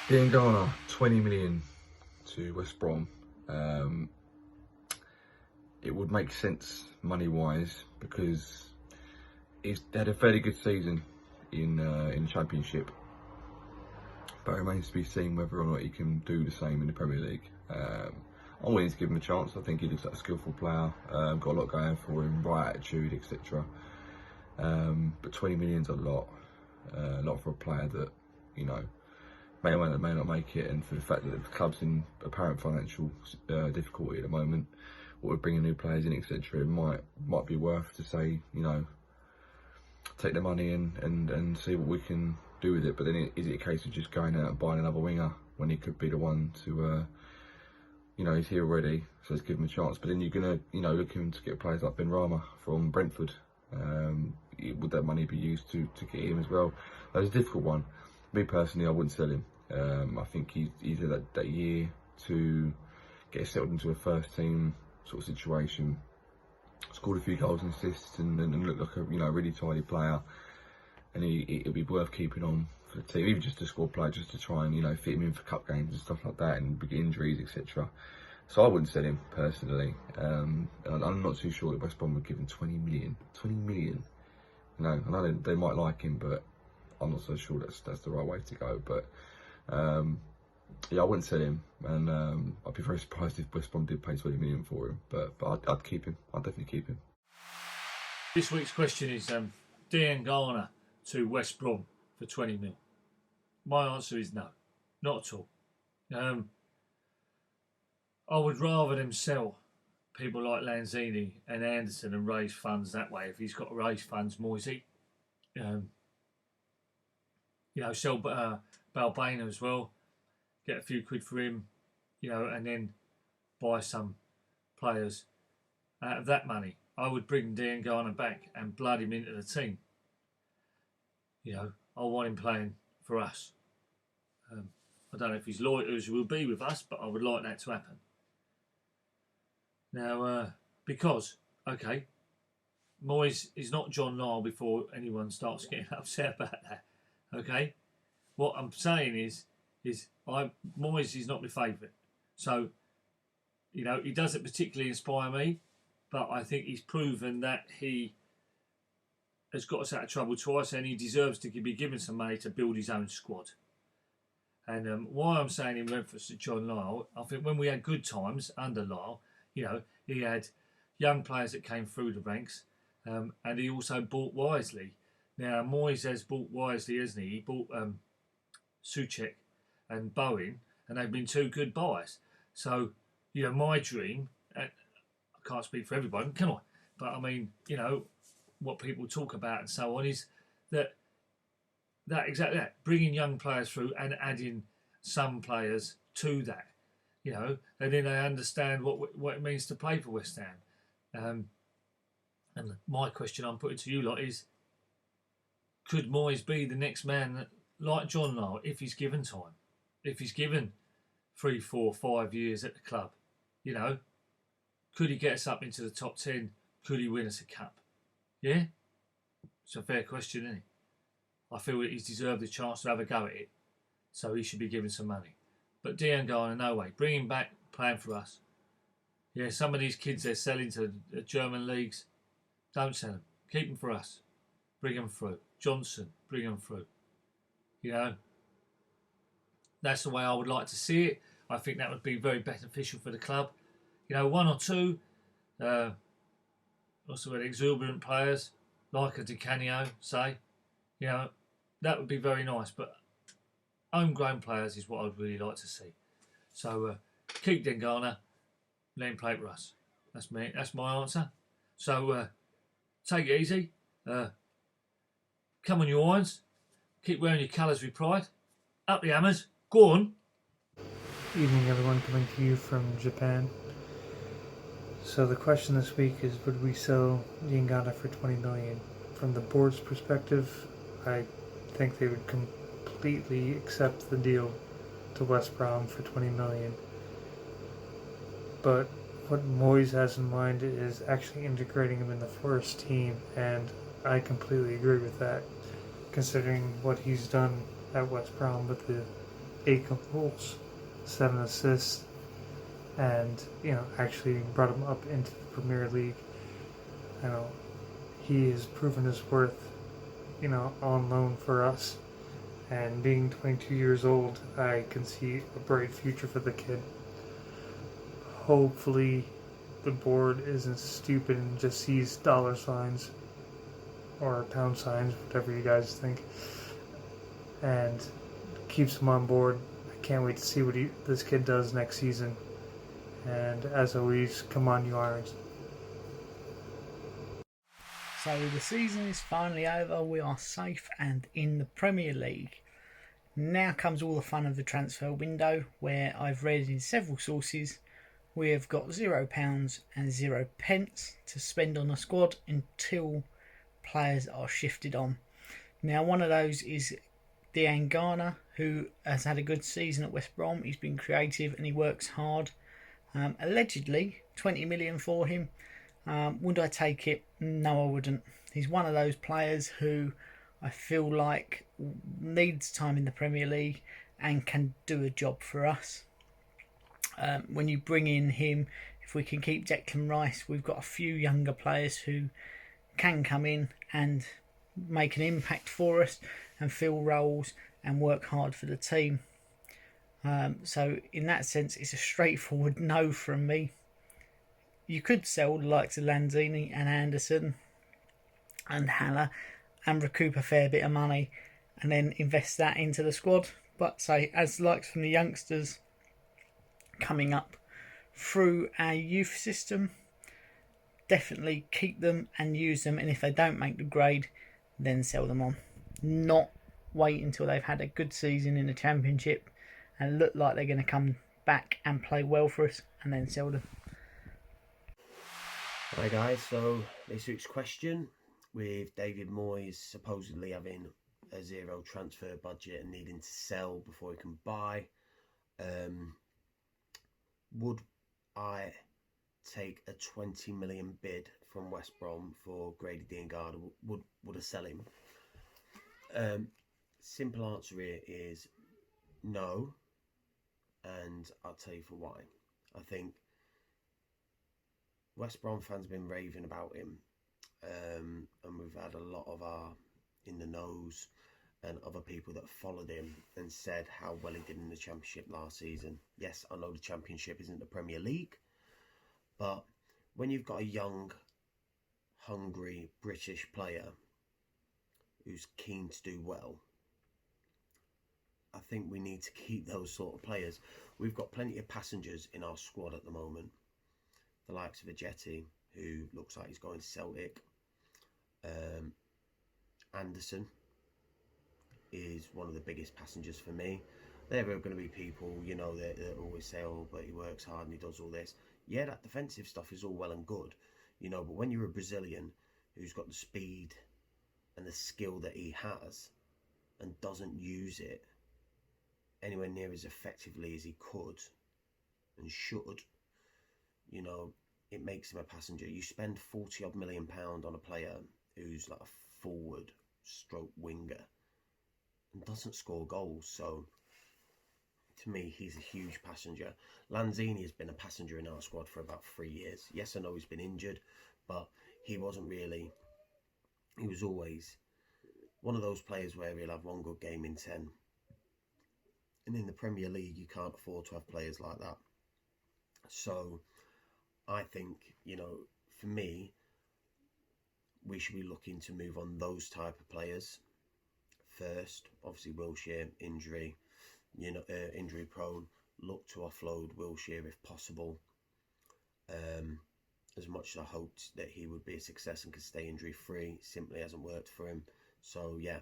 Diangana, 20 million to West Brom. It would make sense money-wise because he's had a fairly good season in Championship, but it remains to be seen whether or not he can do the same in the Premier League. I'm willing to give him a chance. I think he looks like a skillful player, got a lot going for him, right attitude, etc. But 20 million's a lot for a player that, you know, may or may not make it, and for the fact that the club's in apparent financial difficulty at the moment, what we're bringing new players in, etc., it might be worth to say, you know, take the money and see what we can do with it. But then is it a case of just going out and buying another winger when he could be the one to, you know, he's here already, so let's give him a chance. But then you're gonna, you know, looking to get players like Ben Rama from Brentford. Would that money be used to get him as well? That's a difficult one. Me personally, I wouldn't sell him. I think he's had that year to get settled into a first team sort of situation. Scored a few goals and assists and looked like a, you know, really tidy player. And it'd be worth keeping on for the team, even just a squad player, just to try and, you know, fit him in for cup games and stuff like that, and big injuries, etc. So I wouldn't sell him personally. And I'm not too sure that West Brom would give him 20 million. 20 million. You know, I know they might like him, but I'm not so sure that's the right way to go. But yeah, I wouldn't sell him, and I'd be very surprised if West Brom did pay 20 million for him. But I'd keep him. I'd definitely keep him. This week's question is Diangana to West Brom for 20 mil. My answer is no, not at all. I would rather them sell people like Lanzini and Anderson and raise funds that way. If he's got to raise funds, Moyes, you know, sell Balbena as well, get a few quid for him, you know, and then buy some players out of that money. I would bring Diangana back and blood him into the team. You know, I want him playing for us. I don't know if his loyalties will be with us, but I would like that to happen. Now, because, okay, Moyes is not John Lyle before anyone starts getting upset about that. Okay, what I'm saying is Moyes is not my favourite. So, you know, he doesn't particularly inspire me, but I think he's proven that he has got us out of trouble twice, and he deserves to be given some money to build his own squad. And why I'm saying in reference to John Lyle, I think when we had good times under Lyle, you know, he had young players that came through the ranks, and he also bought wisely. Now, Moyes has bought wisely, hasn't he? He bought Souček and Bowen, and they've been two good buys. So, you know, my dream, I can't speak for everyone, can I? But I mean, you know, what people talk about and so on is that exactly that, bringing young players through and adding some players to that, you know, and then they understand what it means to play for West Ham. And my question I'm putting to you lot is, could Moyes be the next man like John Lyle if he's given time? If he's given 3, 4, 5 years at the club, you know, could he get us up into the top 10? Could he win us a cup? Yeah? It's a fair question, isn't it? I feel that he's deserved a chance to have a go at it, so he should be given some money. But Diangana, no way. Bring him back, playing for us. Yeah, some of these kids they're selling to the German leagues, don't sell them. Keep them for us. Bring them through. Johnson, bring them through. You know, that's the way I would like to see it. I think that would be very beneficial for the club. You know, one or two, also exuberant players, like a Di Canio, say, you know, that would be very nice. But homegrown players is what I'd really like to see. So keep Diangana, let him play for us. That's me. That's my answer. So take it easy. Come on, you irons. Keep wearing your colours with pride. Up the hammers. Go on. Evening, everyone, coming to you from Japan. So the question this week is, would we sell Diangana for 20 million? From the board's perspective, I think they would completely accept the deal to West Brom for 20 million. But what Moyes has in mind is actually integrating him in the first team, and I completely agree with that, considering what he's done at West Brom with the 8 goals, 7 assists, and actually brought him up into the Premier League. He has proven his worth, on loan for us. And being 22 years old, I can see a bright future for the kid. Hopefully, the board isn't stupid and just sees dollar signs or pound signs, whatever you guys think, and keeps him on board. I can't wait to see what this kid does next season. And as always, come on, you Irons. So the season is finally over. We are safe and in the Premier League. Now comes all the fun of the transfer window, where I've read in several sources we have got £0 and 0 pence to spend on a squad until players are shifted on. Now one of those is Diangana, who has had a good season at West Brom. He's been creative and he works hard. Allegedly 20 million for him. Would I take it? No, I wouldn't. He's one of those players who I feel like needs time in the Premier League and can do a job for us. When you bring in him, if we can keep Declan Rice, we've got a few younger players who can come in and make an impact for us and fill roles and work hard for the team. So in that sense, it's a straightforward no from me. You could sell the likes of Lanzini and Anderson and Haller and recoup a fair bit of money and then invest that into the squad. But say, as likes from the youngsters coming up through our youth system, definitely keep them and use them, and if they don't make the grade, then sell them on. Not wait until they've had a good season in the Championship and look like they're going to come back and play well for us and then sell them. Hi guys, so this week's question, with David Moyes supposedly having a 0 transfer budget and needing to sell before he can buy, would I take a 20 million bid from West Brom for Grady Diangana? Would I sell him? Simple answer here is no, and I'll tell you for why. I think West Brom fans have been raving about him, and we've had a lot of our in the nose and other people that followed him and said how well he did in the Championship last season. Yes, I know the Championship isn't the Premier League, but when you've got a young, hungry British player who's keen to do well, I think we need to keep those sort of players. We've got plenty of passengers in our squad at the moment. The likes of Ajeti, who looks like he's going to Celtic. Anderson is one of the biggest passengers for me. There are going to be people, that always say, oh, but he works hard and he does all this. Yeah, that defensive stuff is all well and good, but when you're a Brazilian who's got the speed and the skill that he has and doesn't use it anywhere near as effectively as he could and should, it makes him a passenger. You spend 40 odd million pound on a player who's like a forward stroke winger and doesn't score goals. So to me, he's a huge passenger. Lanzini has been a passenger in our squad for about 3 years. Yes, I know he's been injured, but he wasn't really. He was always one of those players where he'll have one good game in 10. And in the Premier League, you can't afford to have players like that. So I think, for me, we should be looking to move on those type of players first. Obviously, Wilshere, injury prone. Look to offload Wilshere if possible. As much as I hoped that he would be a success and could stay injury free, simply hasn't worked for him. So yeah,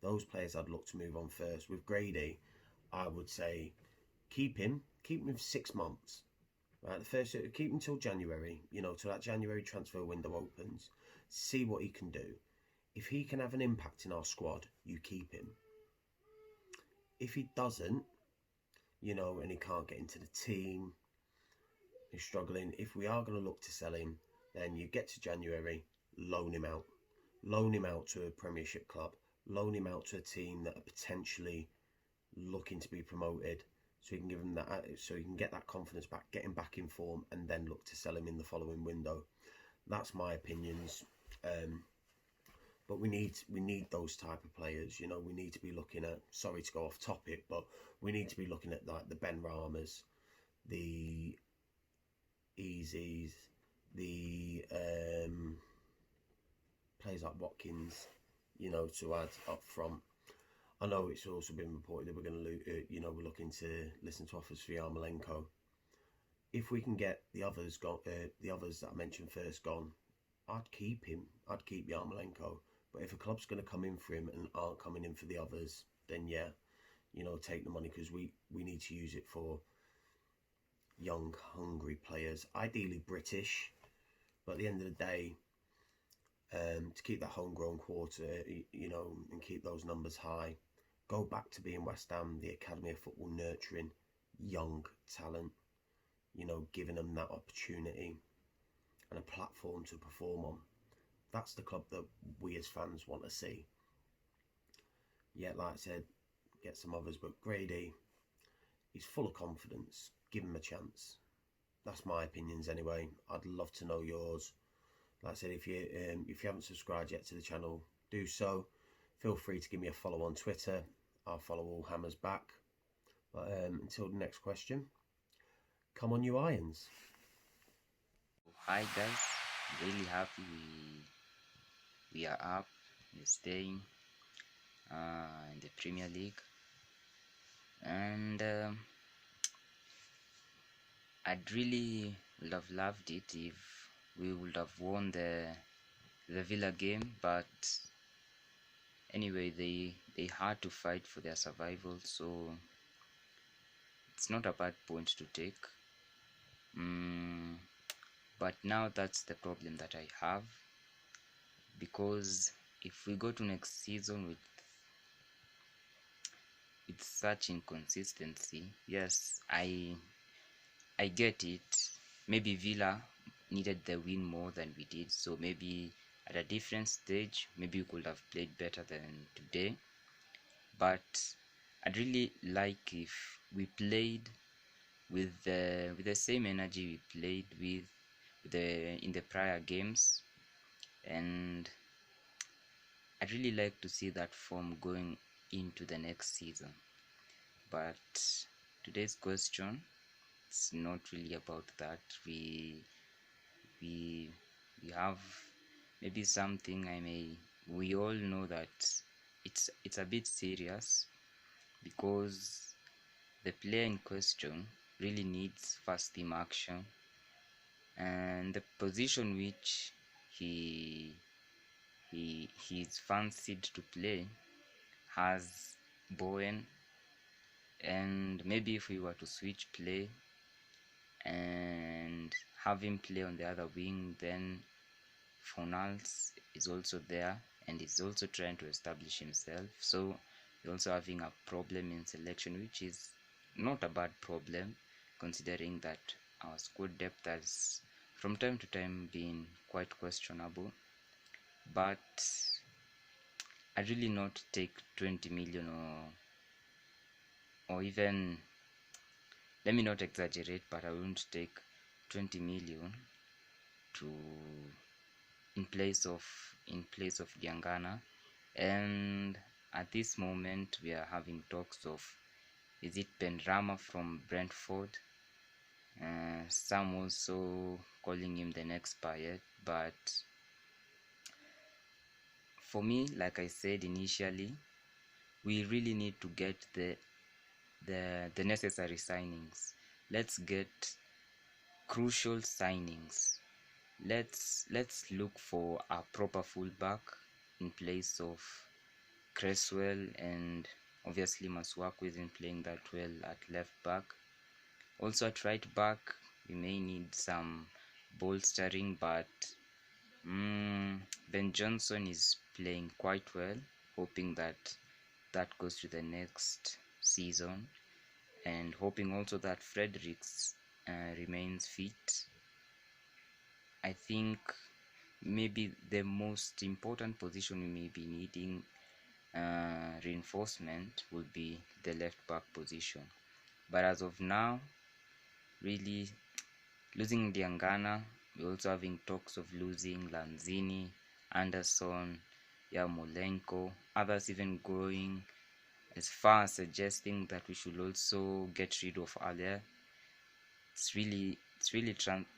those players I'd look to move on first. With Grady, I would say keep him for 6 months. Right, keep him till January, till that January transfer window opens. See what he can do. If he can have an impact in our squad, you keep him. If he doesn't, and he can't get into the team, he's struggling. If we are going to look to sell him, then you get to January, loan him out. Loan him out to a Premiership club. Loan him out to a team that are potentially looking to be promoted, so you can give him that, so you can get that confidence back, get him back in form, and then look to sell him in the following window. That's my opinions. But we need those type of players. You know, we need to be looking at. Sorry to go off topic, but we need to be looking at like the Ben Ramas, the Easies, the players like Watkins. You know, to add up front. I know it's also been reported that we're going to, we're looking to listen to offers for Yarmolenko. If we can get the others the others that I mentioned first gone, I'd keep him. I'd keep Yarmolenko. But if a club's going to come in for him and aren't coming in for the others, then yeah, take the money, because we need to use it for young, hungry players, ideally British. But at the end of the day, to keep that homegrown quarter, and keep those numbers high, go back to being West Ham, the Academy of Football, nurturing young talent, giving them that opportunity and a platform to perform on. That's the club that we as fans want to see. Yeah, like I said, get some others, but Grady, he's full of confidence. Give him a chance. That's my opinions anyway. I'd love to know yours. Like I said, if you haven't subscribed yet to the channel, do so. Feel free to give me a follow on Twitter. I'll follow all hammers back. But until the next question, come on you Irons. Hi guys, really happy we are up, we're staying in the Premier League, and I'd really would have loved it if we would have won the Villa game, but anyway, they had to fight for their survival, so it's not a bad point to take. But now that's the problem that I have, because if we go to next season with such inconsistency, yes, I get it. Maybe Villa needed the win more than we did, so maybe at a different stage, maybe we could have played better than today. But I'd really like if we played with the same energy we played with in the prior games, and I'd really like to see that form going into the next season. But today's question, it's not really about that. We have maybe something we all know that it's a bit serious, because the player in question really needs first team action, and the position which he's fancied to play has Bowen, and maybe if we were to switch play and have him play on the other wing, then Fornals is also there and is also trying to establish himself, so we're also having a problem in selection, which is not a bad problem considering that our squad depth has from time to time been quite questionable. But I'd really not take 20 million, or even, let me not exaggerate, but I wouldn't take 20 million in place of Diangana. And at this moment we are having talks of, is it Benrahma from Brentford? Some also calling him the next Payet, but for me, like I said initially, we really need to get the necessary signings. Let's get crucial signings. Let's look for a proper fullback in place of Cresswell, and obviously Masuaku isn't playing that well at left back. Also at right back, we may need some bolstering, but Ben Johnson is playing quite well, hoping that goes to the next season, and hoping also that Fredericks remains fit. I think maybe the most important position we may be needing reinforcement will be the left back position. But as of now, really losing Diangana, we're also having talks of losing Lanzini, Anderson, Yarmolenko, others even going as far as suggesting that we should also get rid of Aller. It's really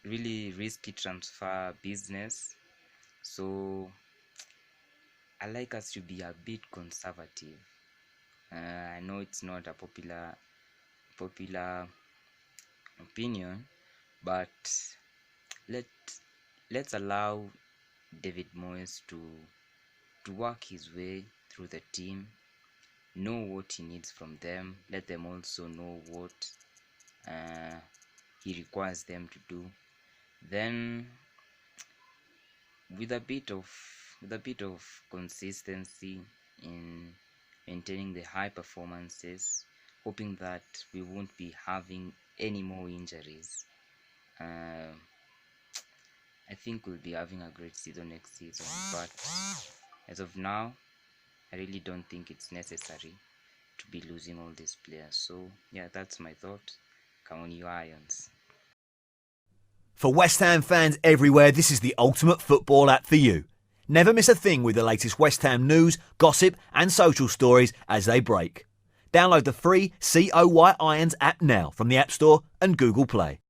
really risky transfer business. So I like us to be a bit conservative. I know it's not a popular opinion, but let's allow David Moyes to work his way through the team, know what he needs from them, let them also know what he requires them to do. Then with a bit of consistency in maintaining the high performances, hoping that we won't be having any more injuries, I think we'll be having a great season next season. But as of now, I really don't think it's necessary to be losing all these players. So yeah, that's my thought. Come on, you Irons. For West Ham fans everywhere, this is the ultimate football app for you. Never miss a thing with the latest West Ham news, gossip and social stories as they break. Download the free COY Irons app now from the App Store and Google Play.